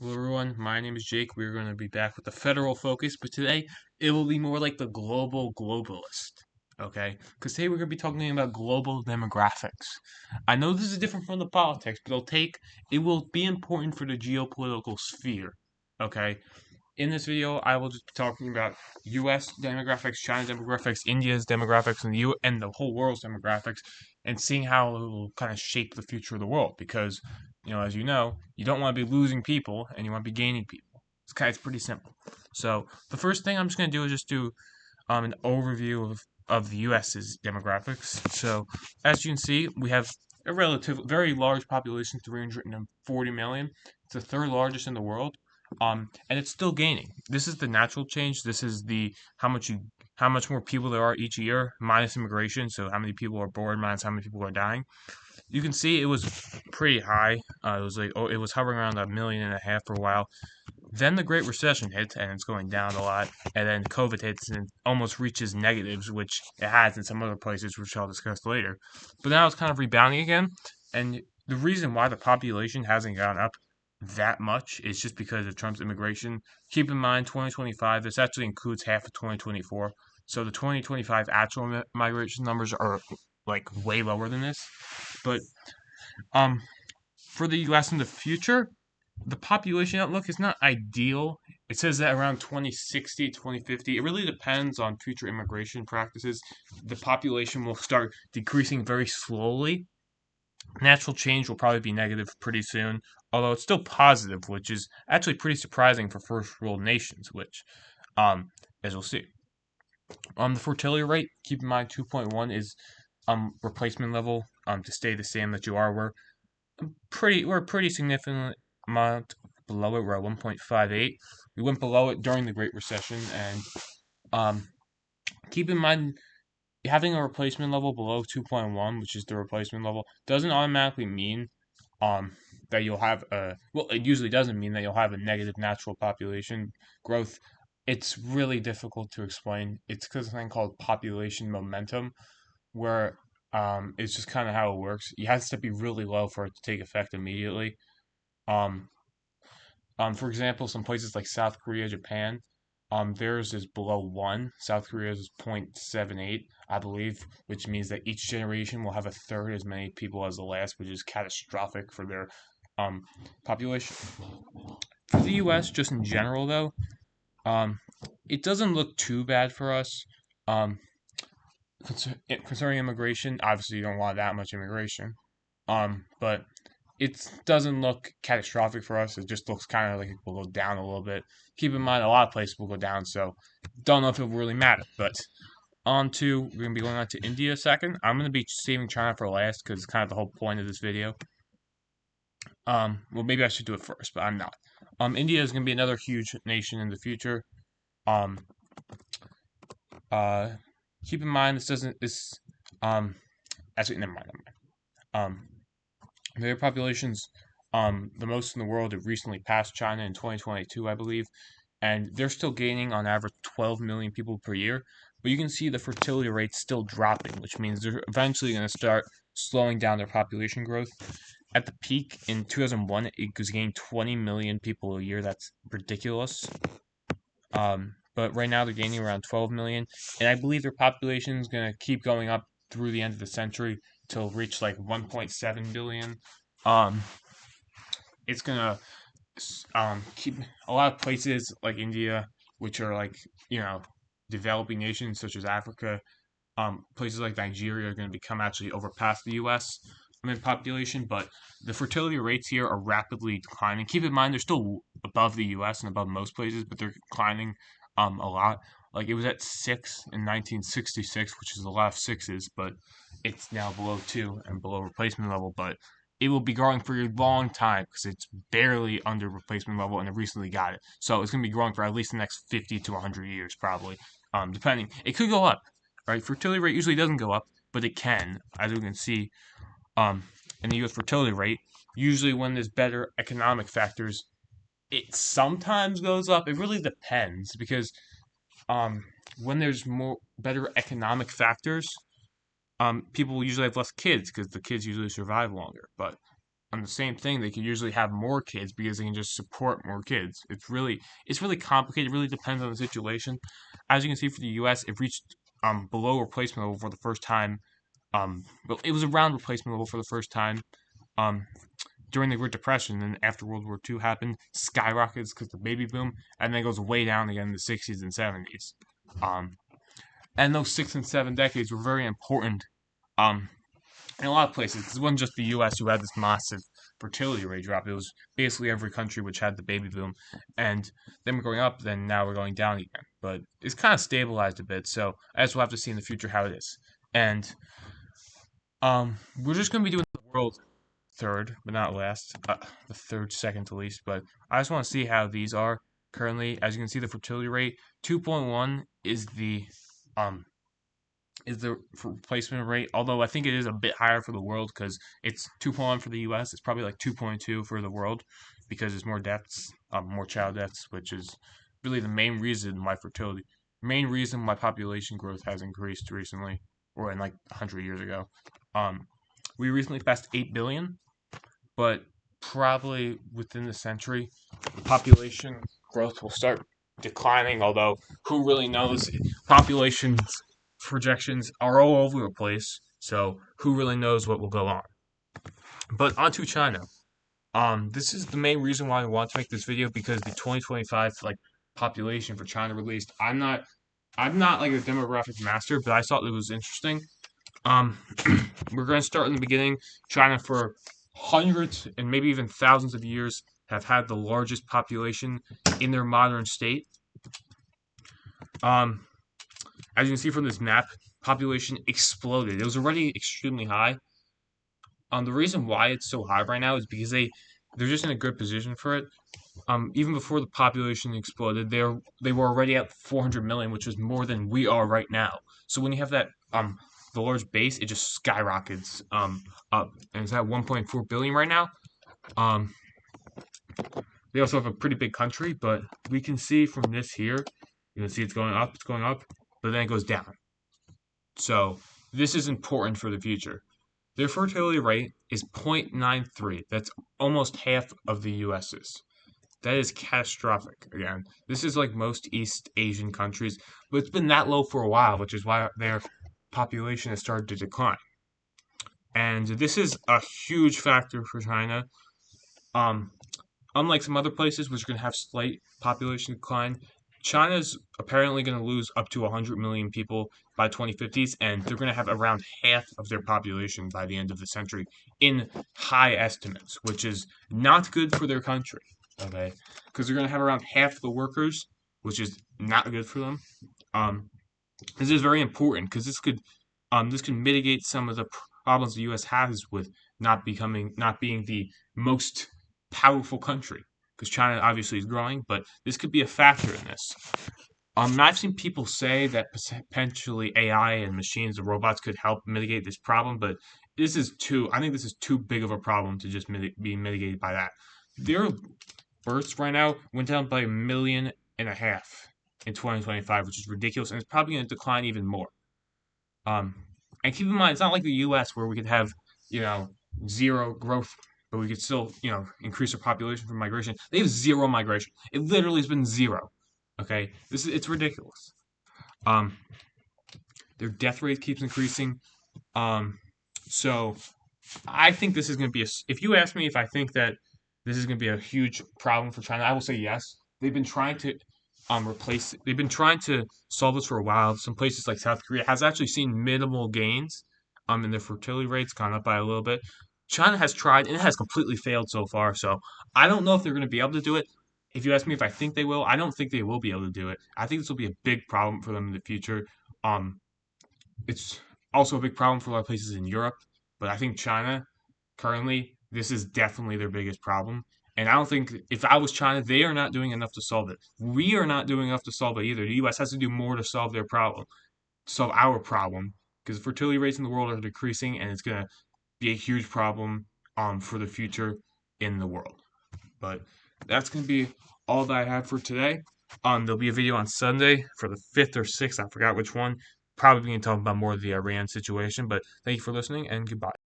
Hello everyone, my name is Jake. We're going to be back with the federal focus, but today it will be more like the global globalist. Okay? Because today we're going to be talking about global demographics. I know this is different from the politics, but it will be important for the geopolitical sphere. Okay? In this video, I will just be talking about U.S. demographics, China demographics, India's demographics, and the whole world's demographics, and seeing how it will kind of shape the future of the world. Because, as you know, you don't want to be losing people, and you want to be gaining people. It's pretty simple. So the first thing I'm just going to do is just do an overview of the U.S.'s demographics. So as you can see, we have a very large population, 340 million. It's the third largest in the world, and it's still gaining. This is the natural change. This is the how much more people there are each year minus immigration. So how many people are born minus how many people are dying. You can see it was pretty high. It was hovering around 1.5 million for a while. Then the Great Recession hits, and it's going down a lot. And then COVID hits and almost reaches negatives, which it has in some other places, which I'll discuss later. But now it's kind of rebounding again. And the reason why the population hasn't gone up that much is just because of Trump's immigration. Keep in mind, 2025, this actually includes half of 2024. So the 2025 actual migration numbers are like way lower than this. But um, for the U.S. in the future, the population outlook is not ideal. It says that around 2060, 2050, it really depends on future immigration practices. The population will start decreasing very slowly. Natural change will probably be negative pretty soon, although it's still positive, which is actually pretty surprising for first world nations, which, as we'll see. The fertility rate, keep in mind 2.1 is replacement level to stay the same that you are. We're a pretty significant amount below it. We're at 1.58. We went below it during the Great Recession, and um, keep in mind having a replacement level below 2.1, which is the replacement level, doesn't automatically mean um that you'll have a it usually doesn't mean that you'll have a negative natural population growth. It's really difficult to explain. It's because of something called population momentum, where it's just kind of how it works. It has to be really low for it to take effect immediately. Um, for example, some places like South Korea, Japan, theirs is below 1. South Korea's is 0.78, I believe, which means that each generation will have a third as many people as the last, which is catastrophic for their um, population. For the U.S., just in general, though, um, it doesn't look too bad for us. Um, concerning immigration, obviously you don't want that much immigration. But it doesn't look catastrophic for us. It just looks kind of like it will go down a little bit. Keep in mind, a lot of places will go down, so don't know if it will really matter. But we're gonna be going on to India second. I'm gonna be saving China for last because it's kind of the whole point of this video. Well, maybe I should do it first, but I'm not. India is gonna be another huge nation in the future. Um, uh, keep in mind um, actually, never mind, never mind. Their population's the most in the world. It recently passed China in 2022, I believe, and they're still gaining on average 12 million people per year. But you can see the fertility rate's still dropping, which means they're eventually going to start slowing down their population growth. At the peak in 2001, it was gaining 20 million people a year. That's ridiculous. But right now they're gaining around 12 million, and I believe their population is going to keep going up through the end of the century till reach like 1.7 billion. Um, it's gonna keep a lot of places like India, which are like you know developing nations such as Africa. Places like Nigeria are going to become actually overpass the U.S. in population, but the fertility rates here are rapidly declining. Keep in mind they're still above the U.S. and above most places, but they're declining a lot. Like it was at 6 in 1966, which is a lot of sixes, but it's now below 2 and below replacement level. But it will be growing for a long time because it's barely under replacement level and it recently got it. So it's going to be growing for at least the next 50 to 100 years, probably. Depending, it could go up. Right, fertility rate usually doesn't go up, but it can, as we can see, um, in the U.S. fertility rate. Usually, when there's better economic factors, it sometimes goes up. It really depends because um, when there's more better economic factors, people usually have less kids because the kids usually survive longer. But on the same thing, they could usually have more kids because they can just support more kids. It's really complicated. It really depends on the situation. As you can see for the U.S., it reached below replacement level for the first time. Well, it was around replacement level for the first time um during the Great Depression. And after World War II happened, skyrockets because the baby boom, and then goes way down again in the 60s and 70s. Um, and those 6 and 7 decades were very important. Um, in a lot of places, it wasn't just the U.S. who had this massive fertility rate drop. It was basically every country which had the baby boom, and then we're going up. Then now we're going down again. But it's kind of stabilized a bit. So I guess we'll have to see in the future how it is. And we're just going to be doing the world third, but not last. The third, second to least. But I just want to see how these are currently. As you can see, the fertility rate 2.1 um is the replacement rate. Although I think it is a bit higher for the world because it's 2.1 for the U.S. It's probably like 2.2 for the world because there's more deaths, more child deaths, which is really the main reason why population growth has increased recently, or in like 100 years ago. Um, we recently passed 8 billion, but probably within the century, the population growth will start declining. Although, who really knows? Population projections are all over the place, so who really knows what will go on? But on to China. This is the main reason why I want to make this video because the 2025 population for China released. I'm not like a demographic master, but I thought it was interesting. Um, we're going to start in the beginning. China, for hundreds and maybe even thousands of years, have had the largest population in their modern state. Um, as you can see from this map, population exploded. It was already extremely high. The reason why it's so high right now is because they're just in a good position for it. Even before the population exploded, they were already at 400 million, which is more than we are right now. So when you have that the large base, it just skyrockets up, and it's at 1.4 billion right now. Um, they also have a pretty big country, but we can see from this here, you can see it's going up, but then it goes down. So this is important for the future. Their fertility rate is 0.93. That's almost half of the US's. That is catastrophic. Again, this is like most East Asian countries, but it's been that low for a while, which is why their population has started to decline. And this is a huge factor for China. Um, Unlike some other places which are going to have slight population decline, China's apparently going to lose up to 100 million people by 2050s, and they're going to have around half of their population by the end of the century in high estimates, which is not good for their country, okay? Because they're going to have around half the workers, which is not good for them. This is very important because this could mitigate some of the problems the U.S. has with not being the most powerful country, because China obviously is growing, but this could be a factor in this. I've seen people say that potentially AI and machines and robots could help mitigate this problem, but I think this is too big of a problem to just be mitigated by that. Their births right now went down by 1.5 million in 2025, which is ridiculous, and it's probably going to decline even more. And keep in mind, it's not like the U.S. where we could have, zero growth, but we could still, increase our population from migration. They have zero migration. It literally has been zero. Okay, it's ridiculous. Um, their death rate keeps increasing. So I think this is going to be if you ask me if I think that this is going to be a huge problem for China, I will say yes. They've been trying to they've been trying to solve this for a while. Some places like South Korea has actually seen minimal gains in their fertility rates, gone up by a little bit. China has tried and it has completely failed so far. So I don't know if they're going to be able to do it. If you ask me if I think they will, I don't think they will be able to do it. I think this will be a big problem for them in the future. It's also a big problem for a lot of places in Europe, but I think China currently, this is definitely their biggest problem. And I don't think if I was China, they are not doing enough to solve it. We are not doing enough to solve it either. The U.S. has to do more to solve their problem, solve our problem, because fertility rates in the world are decreasing, and it's going to be a huge problem for the future in the world. But that's going to be all that I have for today. There'll be a video on Sunday for the 5th or 6th. I forgot which one. Probably going to talk about more of the Iran situation. But thank you for listening, and goodbye.